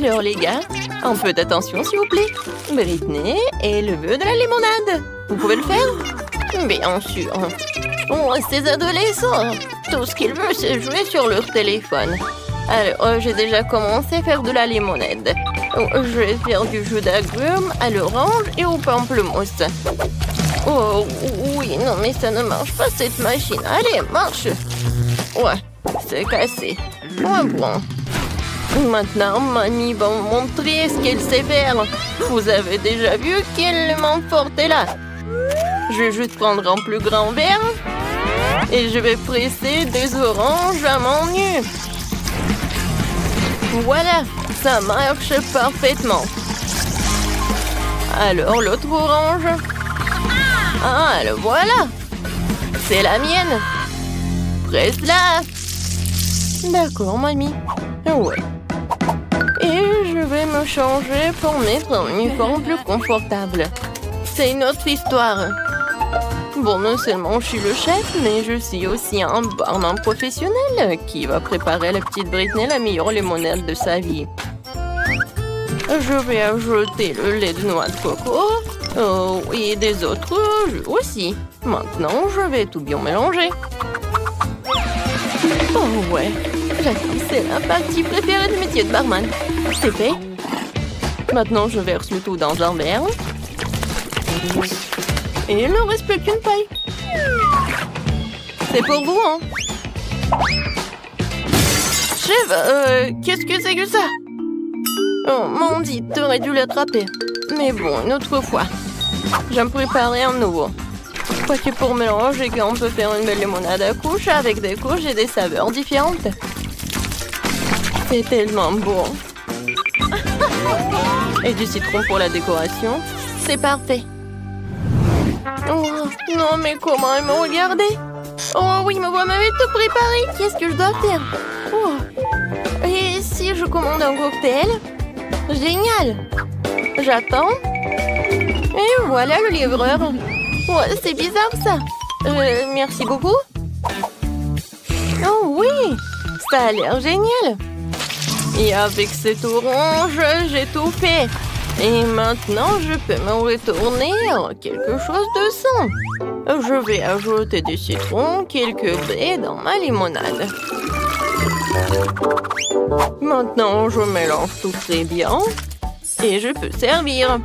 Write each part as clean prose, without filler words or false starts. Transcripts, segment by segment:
Alors, les gars, un peu d'attention, s'il vous plaît. Britney et le vœu de la limonade. Vous pouvez le faire? Bien sûr. Oh, ces adolescents, tout ce qu'ils veulent, c'est jouer sur leur téléphone. Alors, j'ai déjà commencé à faire de la limonade. Je vais faire du jus d'agrumes à l'orange et au pamplemousse. Oh, oui, non, mais ça ne marche pas, cette machine. Allez, marche. Ouais, c'est cassé. Ouais, bon. Maintenant, mamie va me montrer ce qu'elle sait faire. Vous avez déjà vu quelle main forte est là. Je vais juste prendre un plus grand verre et je vais presser des oranges à mon nu. Voilà, ça marche parfaitement. Alors, l'autre orange. Ah, le voilà. C'est la mienne. Presse-la. D'accord, mamie. Ouais. Et je vais me changer pour mettre un uniforme plus confortable. C'est une autre histoire. Bon, non seulement je suis le chef, mais je suis aussi un barman professionnel qui va préparer à la petite Britney la meilleure limonade de sa vie. Je vais ajouter le lait de noix de coco et des autres jus aussi. Maintenant, je vais tout bien mélanger. Oh ouais, c'est la partie préférée du métier de barman. C'est fait. Maintenant, je verse le tout dans un verre. Et il ne reste plus qu'une paille. C'est pour vous, hein? Chef, qu'est-ce que c'est que ça? Oh, mon Dieu, t'aurais dû l'attraper. Mais bon, une autre fois. Je vais me préparer un nouveau. Quoique pour mélanger, on peut faire une belle limonade à couches avec des couches et des saveurs différentes. C'est tellement bon. Et du citron pour la décoration. C'est parfait. Oh, non, mais comment elle me regardait? Oh oui, mais vous m'avez tout préparé. Qu'est-ce que je dois faire? Oh. Et si je commande un cocktail? Génial. J'attends. Et voilà le livreur. Oh, c'est bizarre ça. Merci beaucoup. Oh oui, ça a l'air génial. Et avec cette orange, j'ai tout fait. Et maintenant, je peux me retourner à quelque chose de sain. Je vais ajouter du citron, quelques baies dans ma limonade. Maintenant, je mélange tout très bien. Et je peux servir.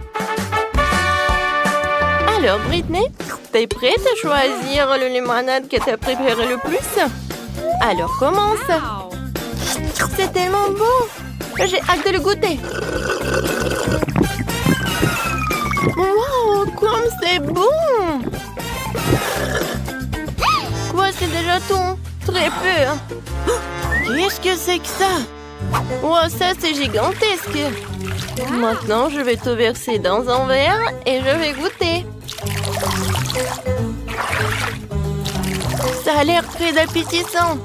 Alors, Britney, t'es prête à choisir le limonade que t'as préféré le plus? Alors, commence. C'est tellement bon. J'ai hâte de le goûter. Wow, comme c'est bon! Quoi, c'est déjà tout? Très peu. Qu'est-ce que c'est que ça? Wow, ça, c'est gigantesque. Maintenant, je vais tout verser dans un verre et je vais goûter. Ça a l'air très appétissant.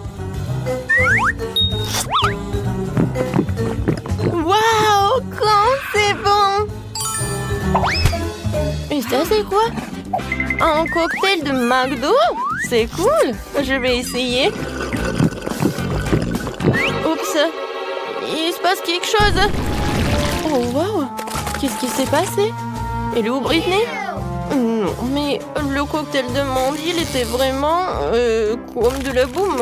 Waouh, comme c'est bon! Et ça, c'est quoi? Un cocktail de McDo? C'est cool! Je vais essayer. Oups! Il se passe quelque chose! Oh, wow! Qu'est-ce qui s'est passé? Elle est où, Britney? Non, mais le cocktail de Mandy, il était vraiment comme de la boum,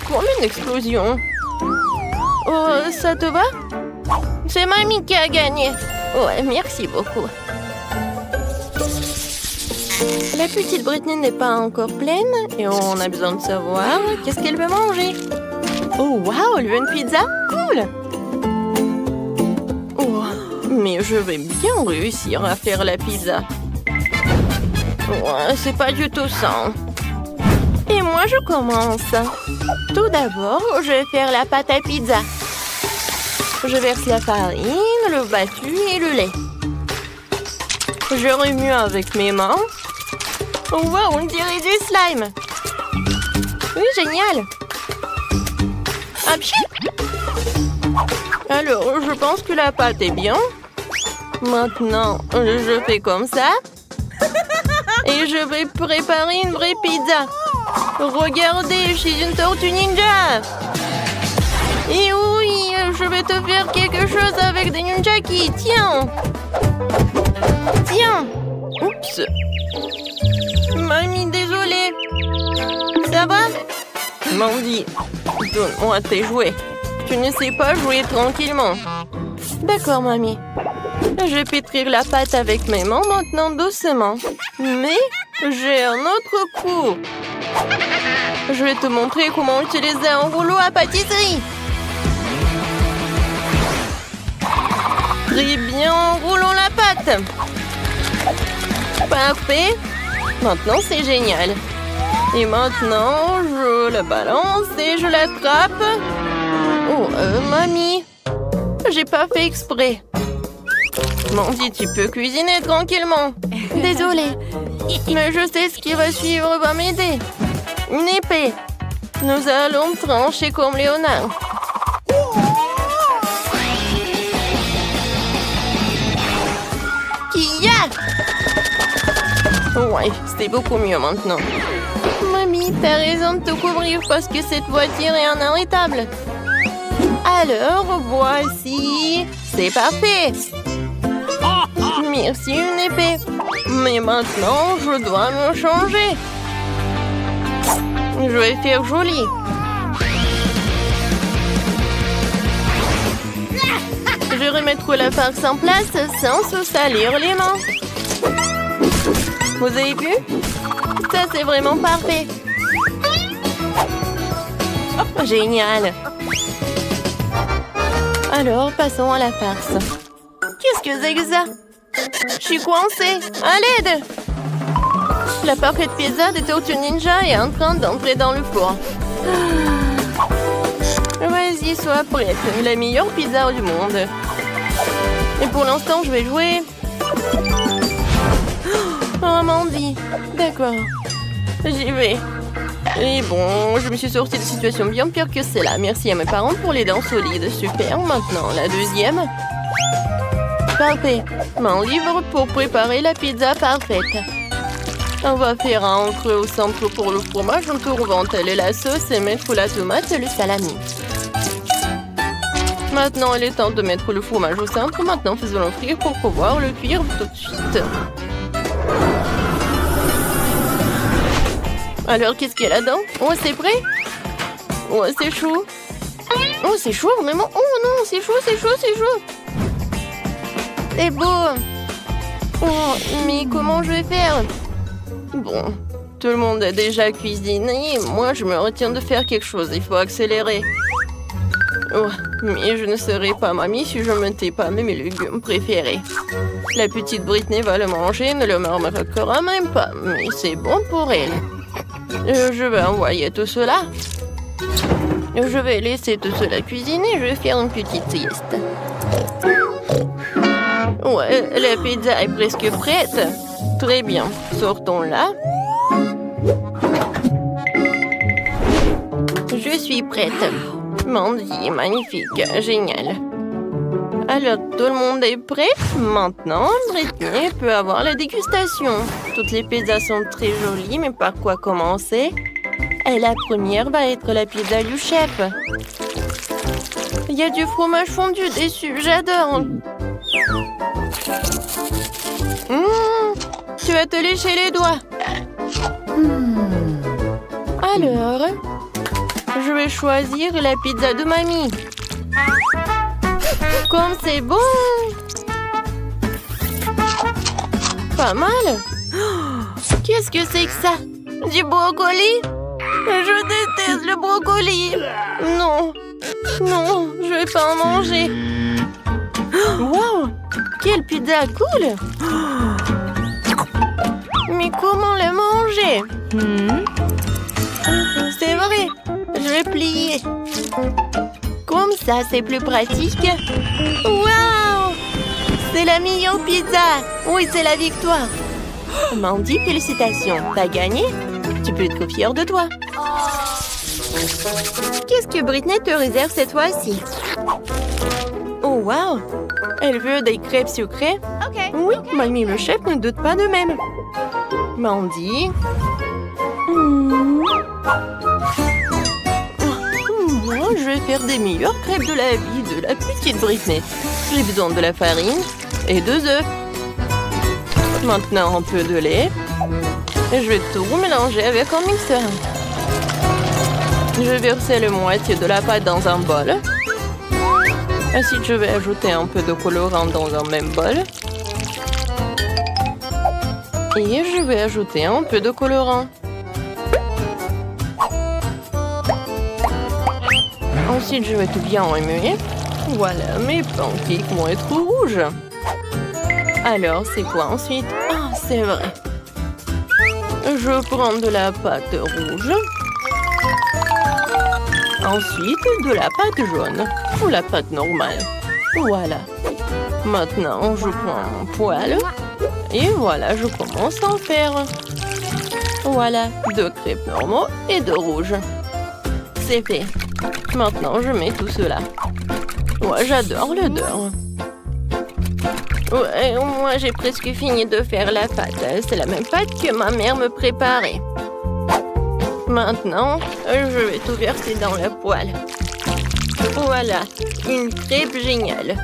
comme une explosion. Oh, ça te va? C'est mamie qui a gagné. Ouais, merci beaucoup. La petite Britney n'est pas encore pleine et on a besoin de savoir qu'est-ce qu'elle veut manger. Oh, wow, elle veut une pizza? Cool! Oh, mais je vais bien réussir à faire la pizza. Ouais, c'est pas du tout ça. Et moi, je commence. Tout d'abord, je vais faire la pâte à pizza. Je verse la farine, le battu et le lait. Je remue avec mes mains. Wow, on dirait du slime. Oui, génial. Apchi. Alors, je pense que la pâte est bien. Maintenant, je fais comme ça. Et je vais préparer une vraie pizza. Regardez, je suis une tortue ninja. Et oui, je vais vais te faire quelque chose avec des nunchaki. Tiens. Tiens. Oups. Mamie, désolée. Ça va? Mandy, donne-moi tes jouets. Tu ne sais pas jouer tranquillement. D'accord, mamie. Je vais pétrir la pâte avec mes mains maintenant doucement. Mais j'ai un autre coup. Je vais te montrer comment utiliser un rouleau à pâtisserie. Très bien, roulons la pâte. Parfait. Maintenant, c'est génial. Et maintenant, je la balance et je l'attrape. Oh, mamie. J'ai pas fait exprès. Mandy, tu peux cuisiner tranquillement. Désolée. Mais je sais ce qui va suivre va m'aider. Une épée. Nous allons trancher comme Léonard. Kia! Ouais, c'est beaucoup mieux maintenant. Mamie, t'as raison de te couvrir parce que cette voiture est inarrêtable. Alors, voici. C'est parfait. Merci, une épée. Mais maintenant, je dois me changer. Je vais faire joli. Je vais remettre la farce en place sans se salir les mains. Vous avez vu? Ça, c'est vraiment parfait. Génial. Alors, passons à la farce. Qu'est-ce que c'est que ça? Je suis coincée. À l'aide! La parfaite pizza de Tortue Ninja est en train d'entrer dans le four. Vas-y, sois prête. La meilleure pizza du monde. Et pour l'instant, je vais jouer. Oh, Mandy. D'accord. J'y vais. Et bon, je me suis sortie de situation bien pire que celle-là. Merci à mes parents pour les dents solides. Super. Maintenant, la deuxième. Parfait. Mon livre pour préparer la pizza parfaite. On va faire un creux au centre pour le fromage, on tourne la sauce et mettre la tomate et le salami. Maintenant, il est temps de mettre le fromage au centre. Maintenant, faisons-le frire pour pouvoir le cuire tout de suite. Alors, qu'est-ce qu'il y a là-dedans? Oh, c'est prêt? Oh, c'est chaud. Oh, c'est chaud, vraiment? Oh non, c'est chaud, c'est chaud, c'est chaud. C'est beau. Oh, mais comment je vais faire? Bon, tout le monde a déjà cuisiné. Moi, je me retiens de faire quelque chose. Il faut accélérer. Oh, mais je ne serai pas mamie si je ne mettais pas mes légumes préférés. La petite Britney va le manger, ne le remarquera même pas. Mais c'est bon pour elle. Je vais envoyer tout cela. Je vais laisser tout cela cuisiner. Je vais faire une petite sieste. Ouais, la pizza est presque prête. Très bien, sortons-la. Je suis prête. Mandy, magnifique, génial. Alors, tout le monde est prêt? Maintenant, Britney peut avoir la dégustation. Toutes les pizzas sont très jolies, mais par quoi commencer? Et la première va être la pizza du chef. Il y a du fromage fondu dessus, j'adore. Tu vas te lécher les doigts. Alors, je vais choisir la pizza de mamie. Comme c'est bon. Pas mal. Qu'est-ce que c'est que ça? Du brocoli? Je déteste le brocoli. Non, non, je vais pas en manger. Wow, quelle pizza cool. Mais comment le manger? C'est vrai, je vais plier. Comme ça, c'est plus pratique. Waouh! C'est la meilleure pizza. Oui, c'est la victoire. Mandy, félicitations. T'as gagné. Tu peux être fière de toi. Qu'est-ce que Britney te réserve cette fois-ci? Oh, wow! Elle veut des crêpes sucrées? Oui, mamie le chef ne doute pas de même. Mandy. Moi, je vais faire des meilleures crêpes de la vie de la petite Britney. J'ai besoin de la farine et 2 œufs. Maintenant, un peu de lait. Et je vais tout mélanger avec un mixeur. Je vais verser la moitié de la pâte dans un bol. Ensuite, je vais ajouter un peu de colorant dans un même bol. Et je vais ajouter un peu de colorant. Ensuite, je vais tout bien remuer. Voilà, mes pancakes vont être rouges. Alors, c'est quoi ensuite? Ah, c'est vrai. Je prends de la pâte rouge. Ensuite, de la pâte jaune. Ou la pâte normale. Voilà. Maintenant, je prends mon poêle. Et voilà, je commence à en faire. Voilà, 2 crêpes normaux et 2 rouges. C'est fait. Maintenant, je mets tout cela. Ouais, j'adore l'odeur. Ouais, moi, j'ai presque fini de faire la pâte. C'est la même pâte que ma mère me préparait. Maintenant, je vais tout verser dans la poêle. Voilà, une crêpe géniale.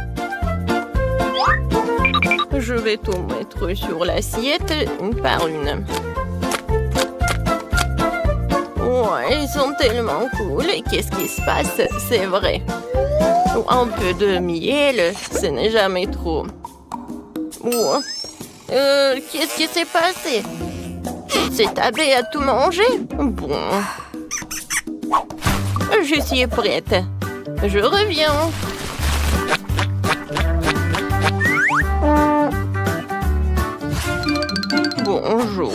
Je vais tout mettre sur l'assiette une par une. Ouais, ils sont tellement cool. Qu'est-ce qui se passe? C'est vrai. Un peu de miel, ce n'est jamais trop. Qu'est-ce qui s'est passé? C'est Abbé à tout manger? Bon. Je suis prête. Je reviens. Bonjour.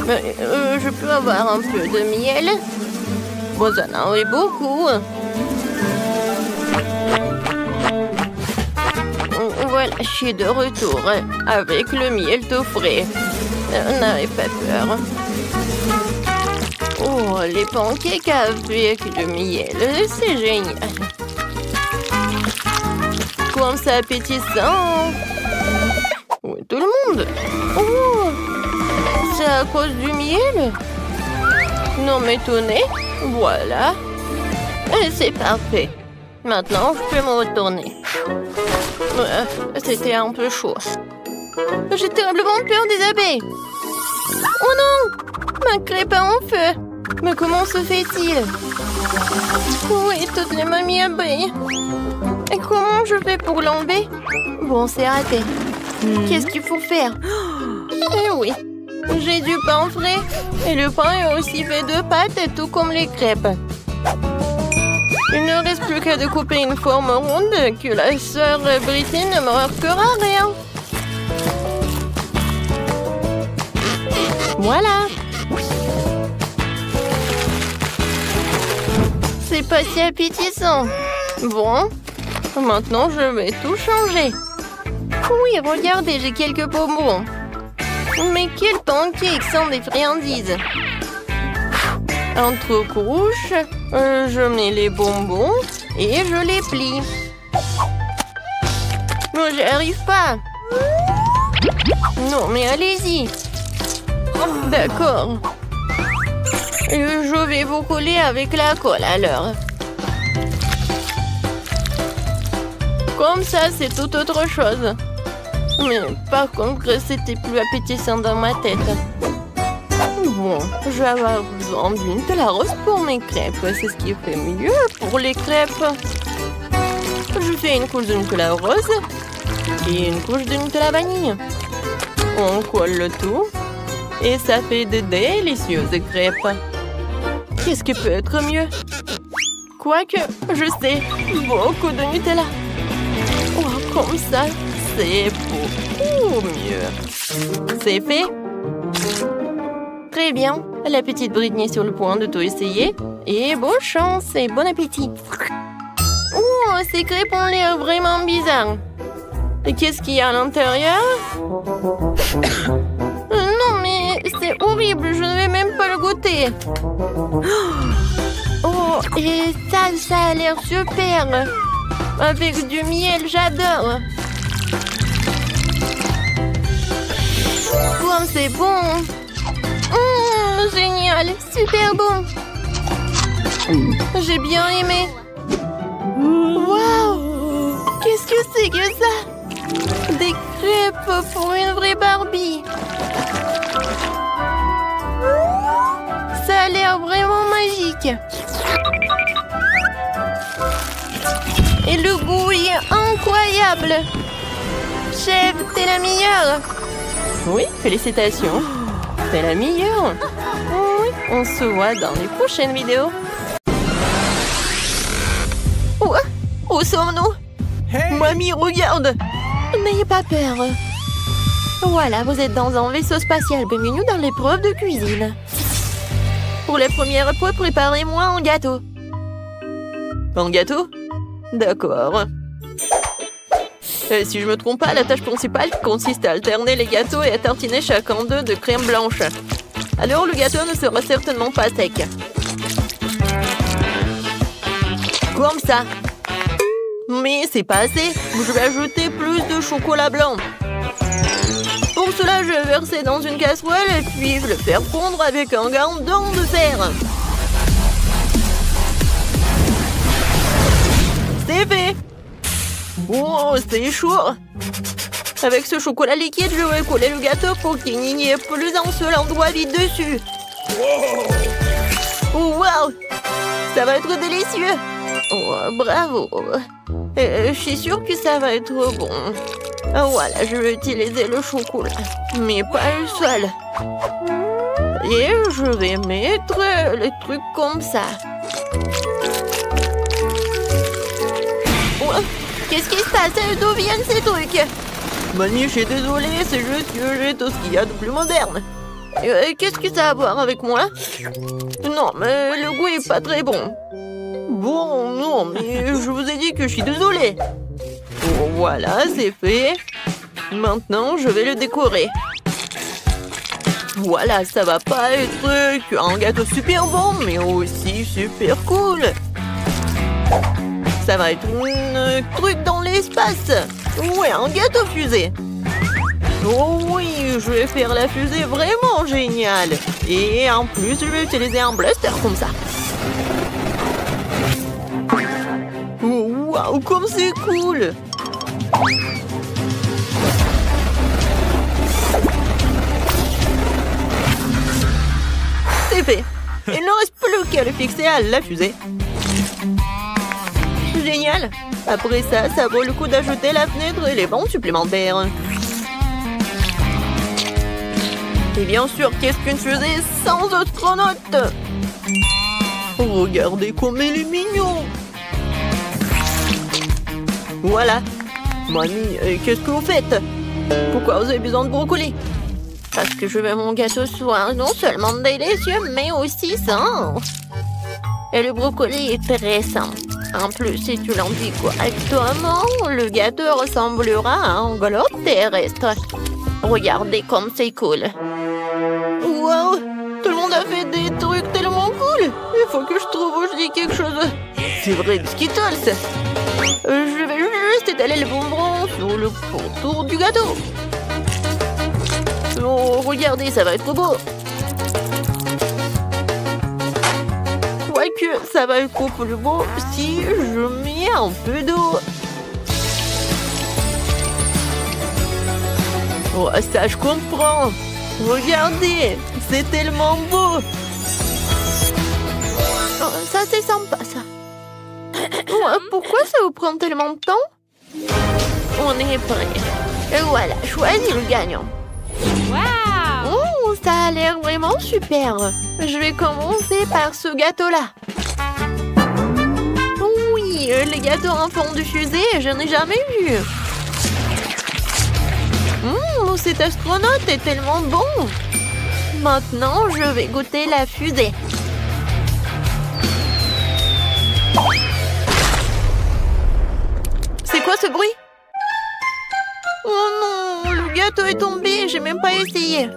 Je peux avoir un peu de miel? Vous en avez beaucoup. Voilà, je suis de retour avec le miel tout frais. N'avez pas peur. Oh, les pancakes avec le miel, c'est génial. Comme ça appétissant. Oui, tout le monde. Oh, c'est à cause du miel? Non, m'étonnez. Voilà. C'est parfait. Maintenant, je peux me retourner. C'était un peu chaud. J'ai terriblement peur des abeilles. Oh non! Ma crêpe est en feu. Mais comment se fait-il? Oui, toutes les mamies abeilles. Et comment je fais pour l'enlever? Bon, c'est raté. Qu'est-ce qu'il faut faire? Eh oui, j'ai du pain frais. Et le pain est aussi fait de pâtes, tout comme les crêpes. Il ne reste plus qu'à découper une forme ronde que la sœur Britney ne me remarquera rien. Voilà. C'est pas si appétissant. Bon, maintenant je vais tout changer. Oui, regardez, j'ai quelques bonbons. Mais quels pancakes sont des friandises. Entre couches, je mets les bonbons et je les plie. Non, j'y arrive pas. Non, mais allez-y. D'accord. Je vais vous coller avec la colle alors. Comme ça, c'est tout autre chose. Mais par contre, c'était plus appétissant dans ma tête. Bon, je vais avoir besoin d'une Nutella rose pour mes crêpes. C'est ce qui fait mieux pour les crêpes. Je fais une couche de Nutella rose et une couche de Nutella vanille. On colle le tout et ça fait de délicieuses crêpes. Qu'est-ce qui peut être mieux? Quoique, je sais, beaucoup de Nutella. Oh, comme ça, c'est beaucoup mieux. C'est fait? Très bien. La petite Britney est sur le point de tout essayer. Et bonne chance et bon appétit. Oh, ces crêpes ont l'air vraiment bizarres. Et qu'est-ce qu'il y a à l'intérieur? Non, mais c'est horrible. Je ne vais même pas le goûter. Oh, et ça a l'air super. Avec du miel, j'adore. Comme c'est bon. Génial, super bon. J'ai bien aimé. Waouh! Qu'est-ce que c'est que ça? Des crêpes pour une vraie Barbie. Ça a l'air vraiment magique. Et le goût est incroyable. Chef, t'es la meilleure. Oui, félicitations. T'es la meilleure. Oui, on se voit dans les prochaines vidéos. Où sommes-nous? Hey. Mamie, regarde! N'ayez pas peur. Voilà, vous êtes dans un vaisseau spatial. Bienvenue dans l'épreuve de cuisine. Pour la première épreuve, préparez-moi un gâteau. Un gâteau? D'accord. Si je me trompe pas, la tâche principale consiste à alterner les gâteaux et à tartiner chacun d'eux de crème blanche. Alors le gâteau ne sera certainement pas sec. Comme ça. Mais c'est pas assez. Je vais ajouter plus de chocolat blanc. Pour cela, je vais verser dans une casserole et puis le faire fondre avec un glandon de fer. C'est fait. Oh, c'est chaud. Avec ce chocolat liquide, je vais coller le gâteau pour qu'il n'y ait plus un seul endroit vide dessus. Oh, wow! Ça va être délicieux. Oh, bravo. Je suis sûre que ça va être bon. Voilà, je vais utiliser le chocolat, mais pas le seul. Et je vais mettre les trucs comme ça. Oh, qu'est-ce qui se passe? D'où viennent ces trucs? Mamie, je suis désolée, c'est juste que j'ai tout ce qu'il y a de plus moderne. Qu'est-ce que ça a à voir avec moi? Non, mais le goût est pas très bon. Bon, non, mais je vous ai dit que je suis désolée. Oh, voilà, c'est fait. Maintenant, je vais le décorer. Voilà, ça va pas être un gâteau super bon, mais aussi super cool. Ça va être un truc dans l'espace. Ouais, un gâteau fusée. Oh oui, je vais faire la fusée vraiment géniale. Et en plus, je vais utiliser un blaster comme ça. Oh, waouh, comme c'est cool! C'est fait. Il ne reste plus qu'à le fixer à la fusée. Génial. Après ça, ça vaut le coup d'ajouter la fenêtre et les bancs supplémentaires. Et bien sûr, qu'est-ce qu'une fusée sans astronaute? Regardez comme il est mignon. Voilà. Mamie, qu'est-ce que vous faites? Pourquoi vous avez besoin de brocoli? Parce que je veux mon gâteau soit non seulement délicieux, mais aussi sain. Et le brocoli est très sain. En plus, si tu l'enduis correctement, le gâteau ressemblera à un globe terrestre. Regardez comme c'est cool. Wow! Tout le monde a fait des trucs tellement cool. Il faut que je trouve où je dis quelque chose. C'est vrai, des Skittles. Je vais juste étaler le bonbon sur le pourtour du gâteau. Oh, regardez, ça va être beau. Quoique, ça va être plus beau si je mets un peu d'eau. Oh, ça, je comprends. Regardez, c'est tellement beau. Oh, ça, c'est sympa, ça. Oh, pourquoi ça vous prend tellement de temps? On est prêt. Et voilà, choisis le gagnant. Wow! Oh, ça a l'air vraiment super. Je vais commencer par ce gâteau-là. Oui, les gâteaux en forme de fusée, je n'ai jamais vu. Cet astronaute est tellement bon. Maintenant, je vais goûter la fusée. C'est quoi ce bruit? Oh non, le gâteau est tombé, j'ai même pas essayé.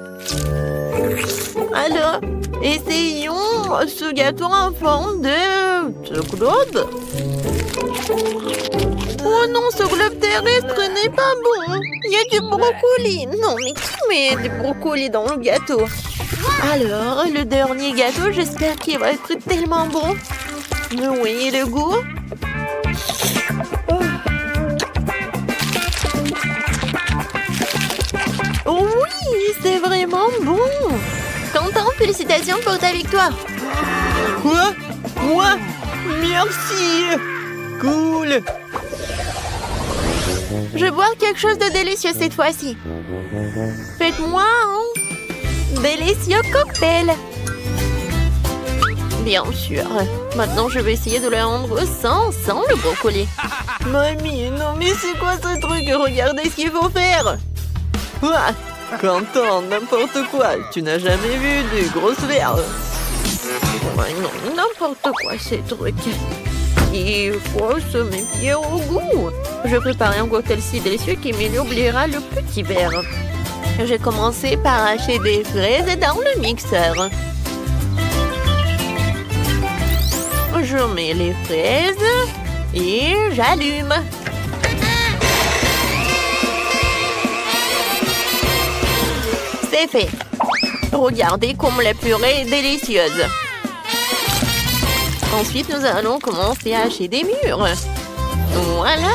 Alors, essayons ce gâteau en forme de globe. Oh non, ce globe terrestre n'est pas bon. Il y a du brocoli. Non, mais qui met du brocoli dans le gâteau? Alors, le dernier gâteau, j'espère qu'il va être tellement bon. Oui, et le goût? Oh oui, c'est vraiment bon! Quentin, félicitations pour ta victoire! Quoi? Moi? Merci! Cool! Je vais boire quelque chose de délicieux cette fois-ci. Faites-moi un délicieux cocktail. Bien sûr. Maintenant, je vais essayer de le rendre sans le brocoli. Mamie, non mais c'est quoi ce truc? Regardez ce qu'il faut faire. Quoi? Quentin, n'importe quoi. Tu n'as jamais vu des grosses verres. Ouais, non, n'importe quoi ces trucs. Il faut se méfier au goût. Je préparais un cocktail si délicieux qui m'oubliera le petit verre. J'ai commencé par hacher des fraises dans le mixeur. Je mets les fraises et j'allume. C'est fait. Regardez comme la purée est délicieuse. Ensuite, nous allons commencer à hacher des mûres. Voilà.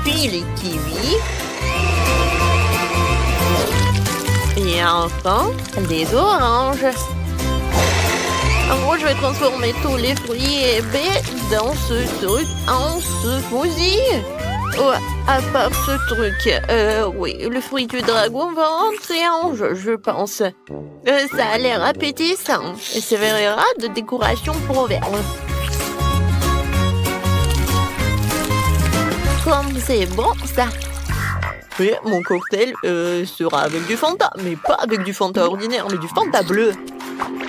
Puis les kiwis. Et enfin, les oranges. En gros, je vais transformer tous les fruits et baies dans ce truc en smoothie. Oh, à part ce truc, oui, le fruit du dragon va entrer en jeu, je pense. Ça a l'air appétissant et servira de décoration pour verre. Comme c'est bon, ça. Oui, mon cocktail sera avec du Fanta, mais pas avec du Fanta ordinaire, mais du Fanta bleu.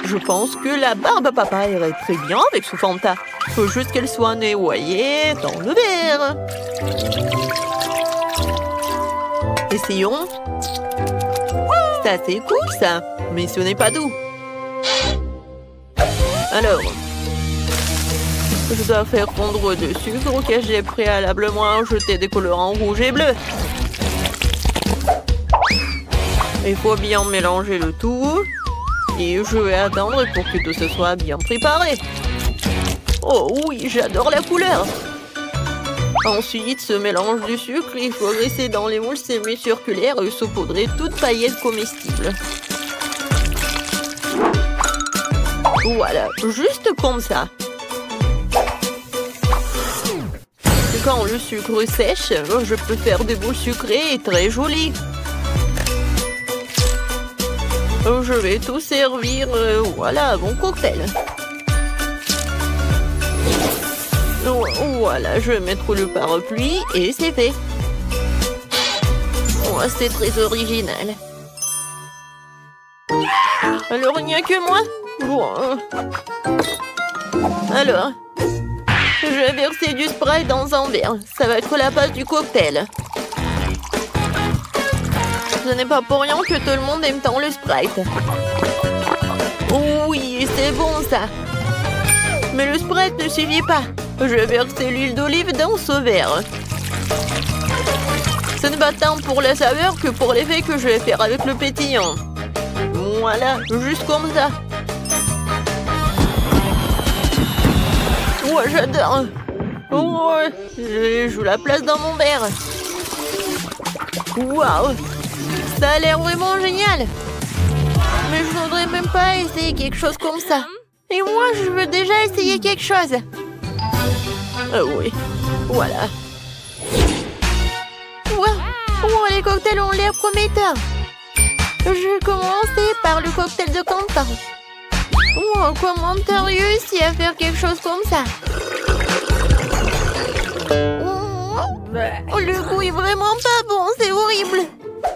Je pense que la barbe à papa irait très bien avec ce Fanta. Faut juste qu'elle soit noyée dans le verre. Essayons. Ça, c'est cool, ça. Mais ce n'est pas doux. Alors, je dois faire fondre du sucre que j'ai préalablement ajouté des colorants rouge et bleu. Il faut bien mélanger le tout. Et je vais attendre pour que tout ce soit bien préparé. Oh oui, j'adore la couleur. Ensuite, ce mélange du sucre, il faut glisser dans les moules semi-circulaires et saupoudrer toute paillette comestible. Voilà, juste comme ça. Quand le sucre sèche, je peux faire des boules sucrées et très jolies. Je vais tout servir, voilà, mon cocktail. Voilà, je vais mettre le parapluie et c'est fait. Oh, c'est très original. Alors, il n'y a que moi? Bon. Alors, je vais verser du Sprite dans un verre. Ça va être la base du cocktail. Ce n'est pas pour rien que tout le monde aime tant le Sprite. Oui, c'est bon ça. Mais le Sprite ne suffit pas. Je vais verser l'huile d'olive dans ce verre. Ce n'est pas tant pour la saveur que pour l'effet que je vais faire avec le pétillant. Voilà, juste comme ça. Ouais, j'adore. Oh, je joue la place dans mon verre. Waouh, ça a l'air vraiment génial. Mais je voudrais même pas essayer quelque chose comme ça. Et moi, je veux déjà essayer quelque chose. Oui, voilà. Wow. Oh, les cocktails ont l'air prometteurs. Je vais commencer par le cocktail de Quentin. Oh, comment t'as réussi à faire quelque chose comme ça? Oh, le goût est vraiment pas bon, c'est horrible.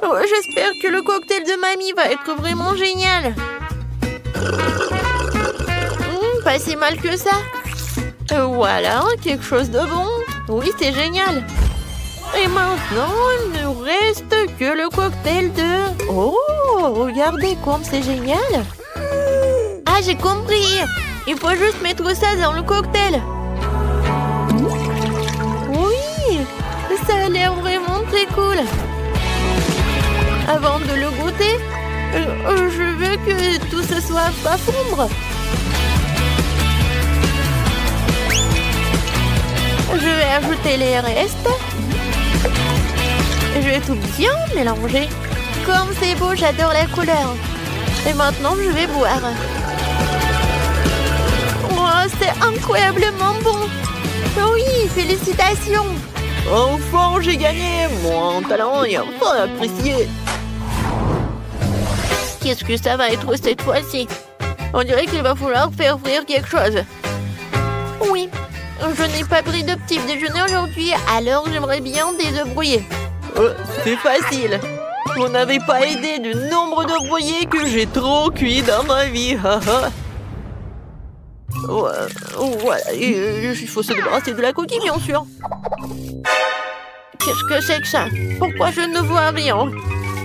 Oh, j'espère que le cocktail de mamie va être vraiment génial. Pas si mal que ça. Voilà, quelque chose de bon. Oui, c'est génial. Et maintenant, il ne reste que le cocktail de... Oh, regardez comme c'est génial. Ah, j'ai compris. Il faut juste mettre ça dans le cocktail. Oui, ça a l'air vraiment très cool. Avant de le goûter, je veux que tout ce soit pas fondre. ajouter les restes. Je vais tout bien mélanger. Comme c'est beau, j'adore la couleur. Et maintenant, je vais boire. Oh, c'est incroyablement bon. Oui, félicitations. Enfin, j'ai gagné. Mon talent est enfin apprécié. Qu'est-ce que ça va être cette fois-ci? On dirait qu'il va falloir faire frire quelque chose. Oui, je n'ai pas pris de petit déjeuner aujourd'hui, alors j'aimerais bien des œufs brouillés. C'est facile. Vous n'avez pas idée du nombre d'œufs brouillés que j'ai trop cuit dans ma vie. Voilà, il faut se débarrasser de la coquille, bien sûr. Qu'est-ce que c'est que ça? Pourquoi je ne vois rien?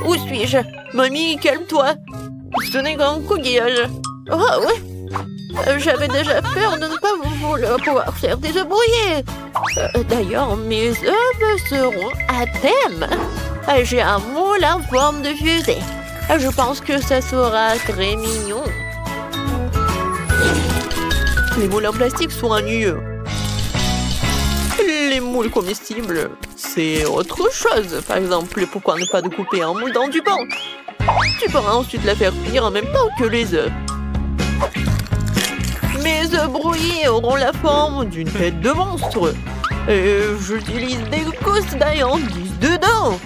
Où suis-je? Mamie, calme-toi. Ce n'est qu'un coquillage. Oh, oui. J'avais déjà peur de ne pas pouvoir faire des œufs brouillés. D'ailleurs, mes œufs seront à thème. J'ai un moule en forme de fusée. Je pense que ça sera très mignon. Les moules en plastique sont ennuyeux. Les moules comestibles, c'est autre chose. Par exemple, pourquoi ne pas découper un moule dans du pain? Tu pourras ensuite la faire cuire en même temps que les œufs. Mes œufs brouillés auront la forme d'une tête de monstre. Et j'utilise des gousses d'ayandises dedans.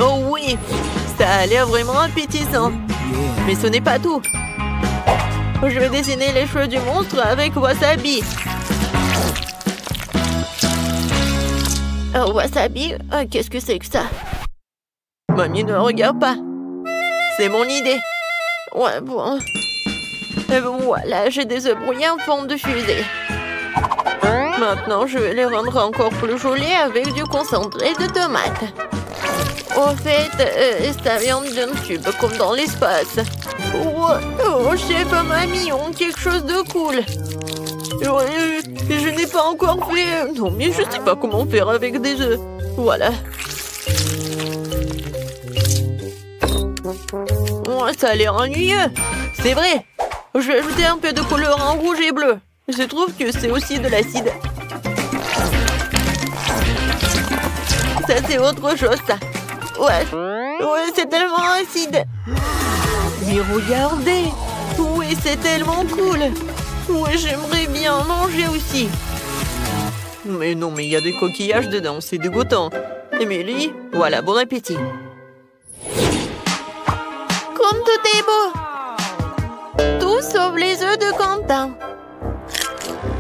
Oh oui, ça a l'air vraiment appétissant. Mais ce n'est pas tout. Je vais dessiner les cheveux du monstre avec wasabi. Wasabi, qu'est-ce que c'est que ça? Mamie, ne regarde pas. C'est mon idée. Ouais, bon. Voilà, j'ai des œufs brouillés en forme de fusée. Maintenant, je vais les rendre encore plus jolis avec du concentré de tomate. Au fait, ça vient d'un tube, comme dans l'espace. Oh, chef, mamie, on quelque chose de cool. Je n'ai pas encore fait... Non, mais je sais pas comment faire avec des œufs. Voilà. Oh, ça a l'air ennuyeux. C'est vrai. Je vais ajouter un peu de couleur en rouge et bleu. Je trouve que c'est aussi de l'acide. Ça, c'est autre chose, ça. Ouais, c'est tellement acide. Mais regardez. Oui, c'est tellement cool. Oui, j'aimerais bien manger aussi. Mais non, mais il y a des coquillages dedans, c'est dégoûtant. Émilie, voilà, bon appétit. Comme tout est beau. Tout sauf les œufs de Quentin.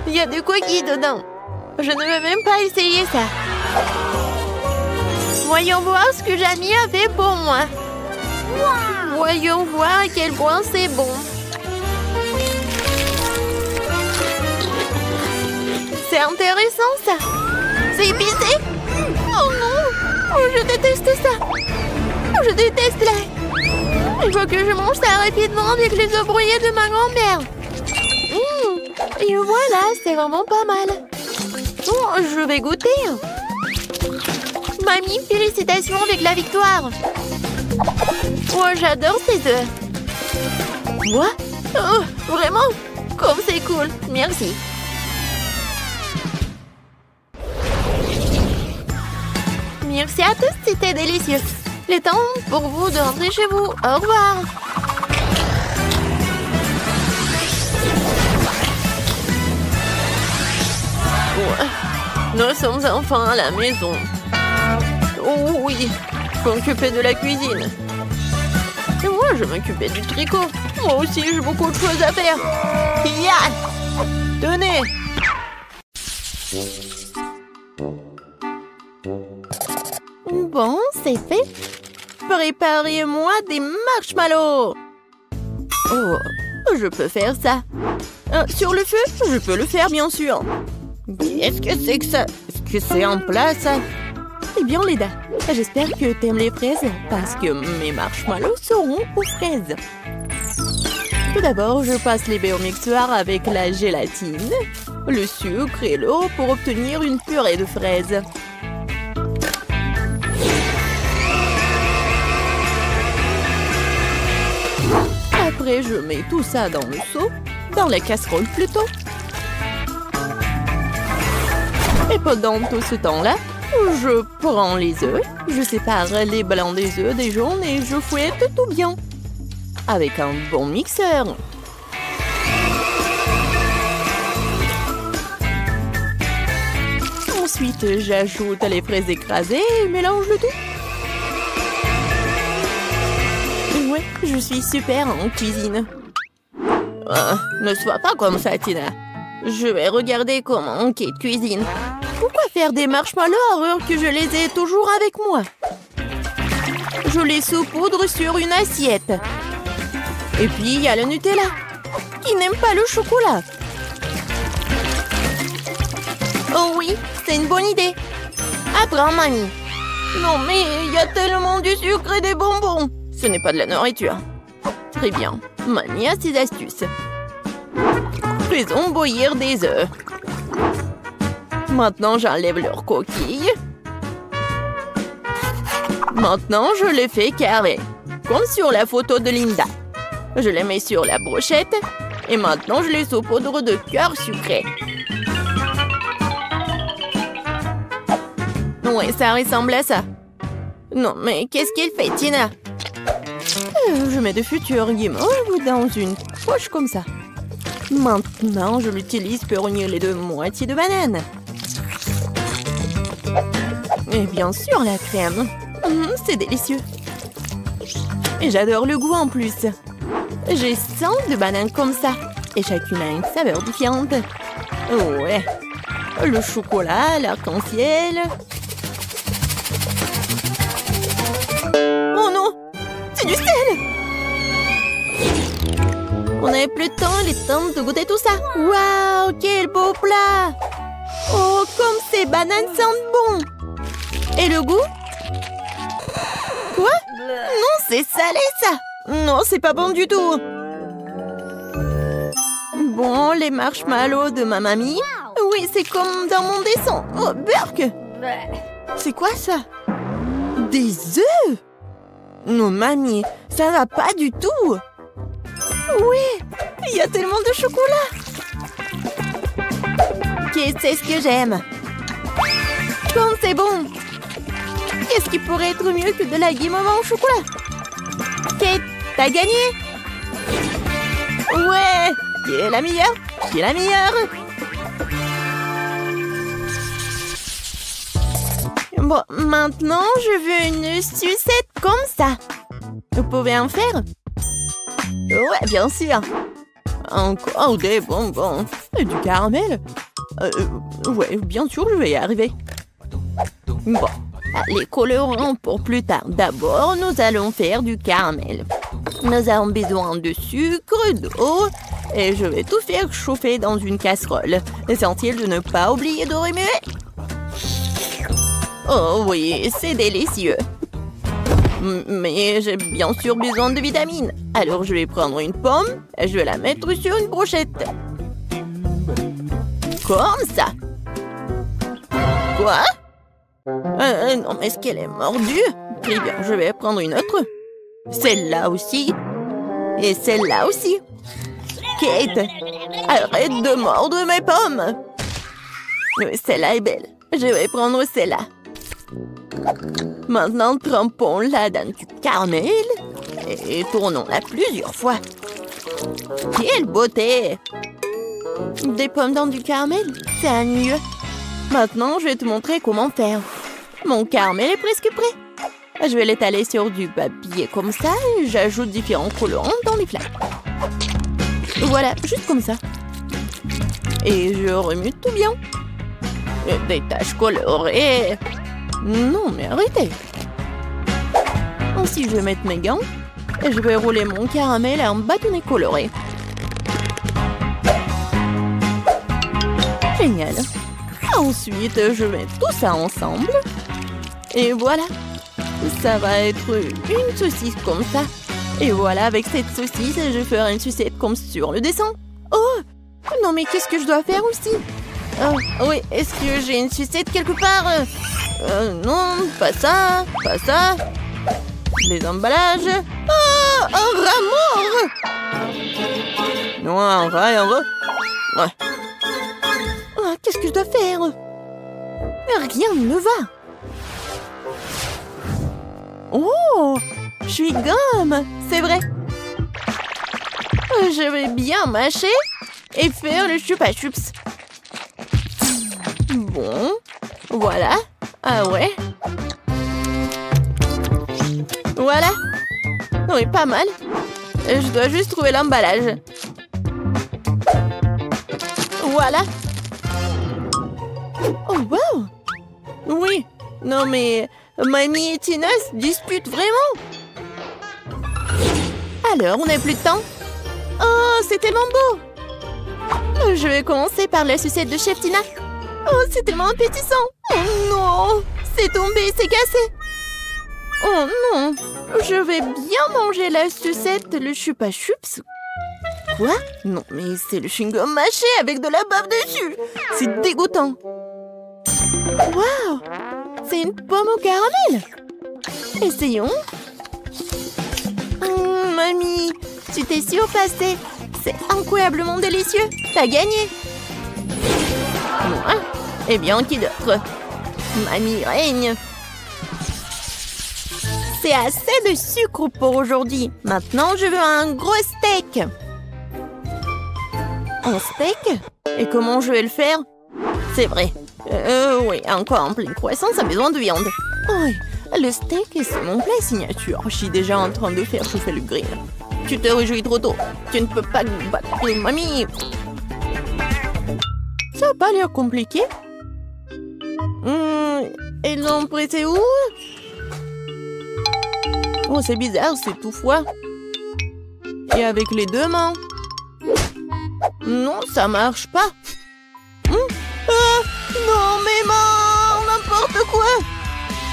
Il y a des coquilles dedans. Je ne vais même pas essayer ça. Voyons voir ce que Jamie a fait pour moi. Voyons voir à quel point c'est bon. C'est intéressant, ça. C'est épicé. Oh non. Oh, je déteste ça. Je déteste la... Il faut que je mange ça rapidement avec les œufs brouillés de ma grand-mère. Et voilà, c'est vraiment pas mal. Bon, je vais goûter. Mamie, félicitations avec la victoire. Moi, j'adore ces œufs. Moi? Oh, vraiment? Comme c'est cool. Merci. Merci à tous, c'était délicieux. Il est temps pour vous de rentrer chez vous. Au revoir. Ouais. Nous sommes enfin à la maison. Oh oui, je peux m'occuper de la cuisine. Et moi, je m'occupais du tricot. Moi aussi, j'ai beaucoup de choses à faire. Ya! Tenez! Bon, c'est fait. Préparez-moi des marshmallows. Oh, je peux faire ça. Sur le feu, je peux le faire, bien sûr. Qu'est-ce que c'est que ça? Est-ce que c'est en place, ça? Eh bien, Leda, j'espère que t'aimes les fraises parce que mes marshmallows seront aux fraises. Tout d'abord, je passe les baies au mixeur avec la gélatine, le sucre et l'eau pour obtenir une purée de fraises. Après, je mets tout ça dans le seau dans la casserole plutôt. Et pendant tout ce temps-là, je prends les œufs, je sépare les blancs des œufs des jaunes et je fouette tout bien. Avec un bon mixeur. Ensuite, j'ajoute les fraises écrasées et mélange le tout. Ouais, je suis super en cuisine. Ne sois pas comme ça, Tina. Je vais regarder comment Kate cuisine. Pourquoi faire des marshmallows alors que je les ai toujours avec moi? Je les saupoudre sur une assiette. Et puis, il y a le Nutella. Qui n'aime pas le chocolat? Oh oui, c'est une bonne idée. Apprends, mamie. Non, mais il y a tellement du sucre et des bonbons. Ce n'est pas de la nourriture. Très bien. Mamie a ses astuces. Faisons bouillir des œufs. Maintenant, j'enlève leurs coquilles. Maintenant, je les fais carrés. Comme sur la photo de Linda. Je les mets sur la brochette. Et maintenant, je les saupoudre de cœur sucré. Oui, ça ressemble à ça. Non, mais qu'est-ce qu'il fait, Tina? Je mets de futurs guimauves dans une poche comme ça. Maintenant, je l'utilise pour unir les deux moitiés de banane. Et bien sûr, la crème. C'est délicieux. Et j'adore le goût en plus. J'ai 100 de bananes comme ça. Et chacune a une saveur différente. Ouais. Le chocolat, l'arc-en-ciel. Oh non! C'est du sel! On n'avait plus de temps, il est temps de goûter tout ça. Waouh, quel beau plat! Oh, comme ces bananes sentent bon! Et le goût? Quoi? Non, c'est salé ça! Non, c'est pas bon du tout! Bon, les marshmallows de ma mamie. Oui, c'est comme dans mon dessin. Oh, burk! C'est quoi ça? Des œufs? Non, mamie, ça va pas du tout! Oui, il y a tellement de chocolat! Qu'est-ce que j'aime? Comme c'est bon! Qu'est-ce qui pourrait être mieux que de la guimauve au chocolat? Kate, t'as gagné! Ouais! Qui est la meilleure? Qui est la meilleure? Bon, maintenant, je veux une sucette comme ça. Vous pouvez en faire? Ouais, bien sûr. Encore des bonbons. Et du caramel? Ouais, bien sûr, je vais y arriver. Bon, les colorants pour plus tard. D'abord, nous allons faire du caramel. Nous avons besoin de sucre, d'eau. Et je vais tout faire chauffer dans une casserole. Essentiel de ne pas oublier de remuer. Oh oui, c'est délicieux. Mais j'ai bien sûr besoin de vitamines. Alors je vais prendre une pomme et je vais la mettre sur une brochette. Comme ça. Quoi? Non, mais est-ce qu'elle est mordue? Très bien, je vais prendre une autre. Celle-là aussi. Et celle-là aussi. Kate, arrête de mordre mes pommes. Celle-là est belle. Je vais prendre celle-là. Maintenant, trempons-la dans du caramel et tournons-la plusieurs fois. Quelle beauté! Des pommes dans du caramel, c'est ennuyeux. Maintenant, je vais te montrer comment faire. Mon caramel est presque prêt. Je vais l'étaler sur du papier comme ça et j'ajoute différents colorants dans les flaques. Voilà, juste comme ça. Et je remue tout bien. Des taches colorées. Non, mais arrêtez. Ensuite, je vais mettre mes gants et je vais rouler mon caramel en bâtonnet coloré. Génial. Ensuite, je mets tout ça ensemble. Et voilà. Ça va être une saucisse comme ça. Et voilà, avec cette saucisse, je ferai une sucette comme sur le dessin. Oh! Non, mais qu'est-ce que je dois faire aussi? Oh, oui, est-ce que j'ai une sucette quelque part? Non, pas ça, pas ça. Les emballages. Oh, un rat mort! Non, rien. Ouais. Oh, qu'est-ce que je dois faire? Rien ne va. Oh, je suis gomme, c'est vrai. Je vais bien mâcher et faire le chupa-chups. Bon, voilà. Ah ouais. Voilà. Oui, pas mal. Je dois juste trouver l'emballage. Voilà. Oh, wow. Oui. Non, mais Mamie et Tina se disputent vraiment. Alors, on n'a plus de temps. Oh, c'est tellement beau. Je vais commencer par la sucette de Chef Tina. Oh, c'est tellement appétissant. Oh non, c'est tombé, c'est cassé. Oh non, je vais bien manger la sucette, le chupa-chups. Quoi? Non, mais c'est le chewing-gum mâché avec de la bave dessus. C'est dégoûtant. Waouh, c'est une pomme au caramel. Essayons. Mamie, tu t'es surpassée. C'est incroyablement délicieux. T'as gagné. Moi? Eh bien, qui d'autre? Mamie règne. C'est assez de sucre pour aujourd'hui. Maintenant, je veux un gros steak. Un steak? Et comment je vais le faire? C'est vrai. Oui, un corps en pleine croissance a besoin de viande. Oui, le steak, c'est mon plat signature. Je suis déjà en train de faire chauffer le grill. Tu te réjouis trop tôt. Tu ne peux pas battre mamie. Ça n'a pas l'air compliqué. Ils l'ont prêté où? Oh, c'est bizarre, c'est tout froid. Et avec les deux mains. Non, ça marche pas. Non, mes mains, n'importe quoi.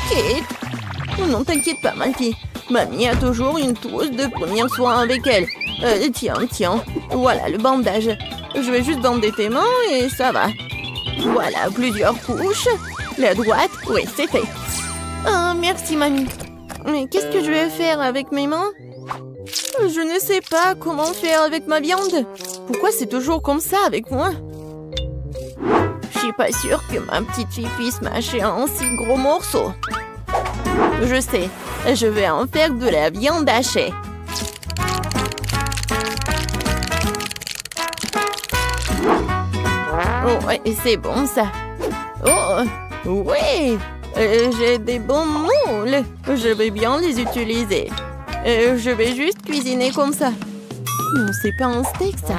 Kate. Non, t'inquiète pas, ma fille. Mamie a toujours une trousse de premiers soins avec elle. Tiens. Voilà le bandage. Je vais juste bander tes mains et ça va. Voilà, plusieurs couches. La droite, oui, c'est fait. Oh, merci, mamie. Mais qu'est-ce que je vais faire avec mes mains? Je ne sais pas comment faire avec ma viande. Pourquoi c'est toujours comme ça avec moi? Je suis pas sûre que ma petite fille puisse mâcher un si gros morceau. Je sais, je vais en faire de la viande hachée. Oh, ouais, c'est bon ça. Oh, ouais, j'ai des bons moules. Je vais bien les utiliser. Je vais juste cuisiner comme ça. Non, c'est pas un steak ça.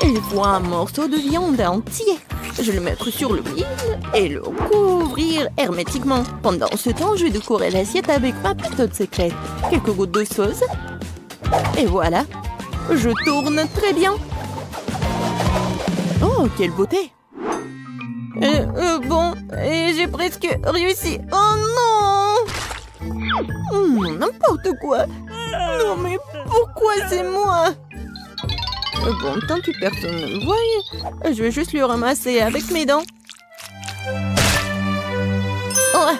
Il faut un morceau de viande entier. Je vais le mettre sur le grill et le couvrir hermétiquement. Pendant ce temps, je vais décorer l'assiette avec ma méthode secrète. Quelques gouttes de sauce. Et voilà. Je tourne très bien. Oh, quelle beauté! Bon, j'ai presque réussi. Oh non! N'importe quoi. Non, mais pourquoi c'est moi? Bon, tant que personne ne me voit, je vais juste le ramasser avec mes dents. Oh,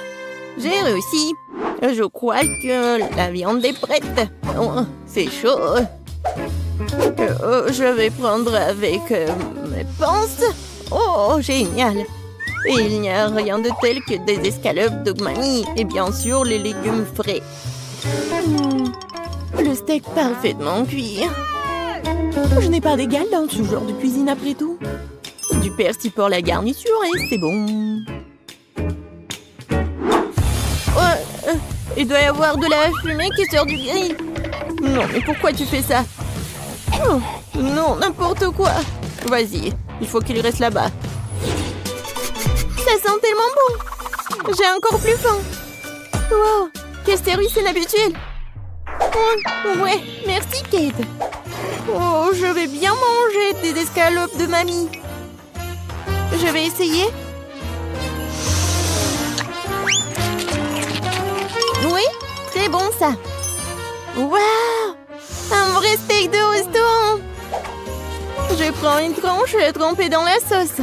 j'ai réussi. Je crois que la viande est prête. Oh, c'est chaud. Je vais prendre avec mes pinces. Oh, génial. Et il n'y a rien de tel que des escalopes de mamie et bien sûr les légumes frais. Le steak parfaitement cuit. Je n'ai pas d'égal dans ce genre de cuisine après tout. Du persil pour la garniture et c'est bon. Oh, il doit y avoir de la fumée qui sort du grill. Non, mais pourquoi tu fais ça? Oh, non, n'importe quoi. Vas-y, il faut qu'il reste là-bas. Ça sent tellement bon. J'ai encore plus faim. Wow, quel service inhabituel. Oh, ouais, merci Kate. Oh, je vais bien manger des escalopes de mamie. Je vais essayer. Oui, très bon ça. Waouh, un vrai steak de restaurant. Je prends une tranche trempée dans la sauce.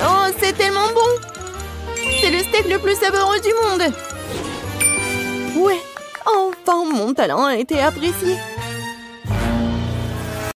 Oh, c'est tellement bon. C'est le steak le plus savoureux du monde. Ouais, Enfin, mon talent a été apprécié.